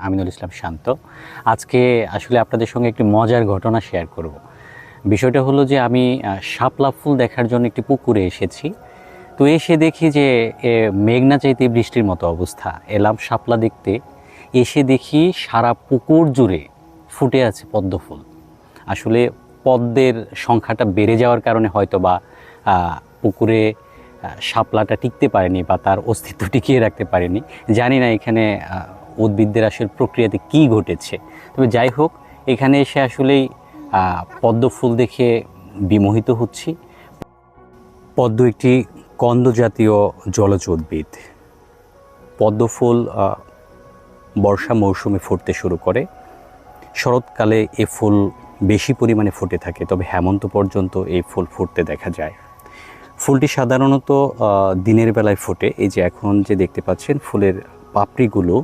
আমিনুল ইসলাম শান্ত। আজকে আসলে আপনাদের সঙ্গে একটি মজার ঘটনা শেয়ার করব। বিষয়টা হলো যে আমি শাপলা ফুল দেখার জন্য একটি পুকুরে এসেছি। তো এসে দেখি যে মেঘনা চাইতে বৃষ্টির মতো অবস্থা। এলাম শাপলা দেখতে, এসে দেখি সারা পুকুর জুড়ে ফুটে আছে পদ্ম ফুল। আসলে পদ্মের সংখ্যাটা বেড়ে যাওয়ার কারণে হয়তো বা পুকুরে শাপলাটা টিকতে পারেনি বা তার অস্তিত্ব টিকিয়ে রাখতে পারেনি। জানি না এখানে উদ্ভিদদের আসলে প্রক্রিয়াতে কী ঘটেছে। তবে যাই হোক, এখানে এসে আসলেই পদ্ম ফুল দেখে বিমোহিত হচ্ছি। পদ্ম একটি কন্দ জাতীয় জলজ উদ্ভিদ। পদ্ম ফুল বর্ষা মৌসুমে ফুটতে শুরু করে। শরৎকালে এ ফুল বেশি পরিমাণে ফুটে থাকে, তবে হেমন্ত পর্যন্ত এই ফুল ফুটতে দেখা যায়। ফুলটি সাধারণত দিনের বেলায় ফোটে। এই যে এখন যে দেখতে পাচ্ছেন, ফুলের পাপড়িগুলো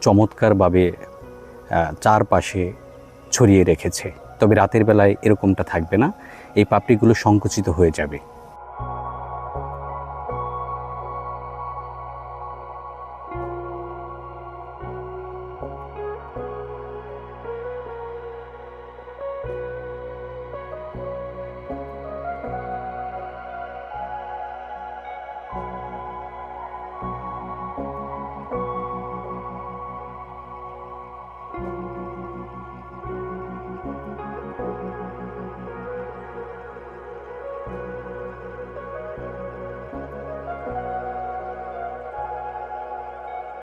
চমৎকারভাবে চারপাশে ছড়িয়ে রেখেছে। তবে রাতের বেলায় এরকমটা থাকবে না, এই পাপড়িগুলো সংকুচিত হয়ে যাবে।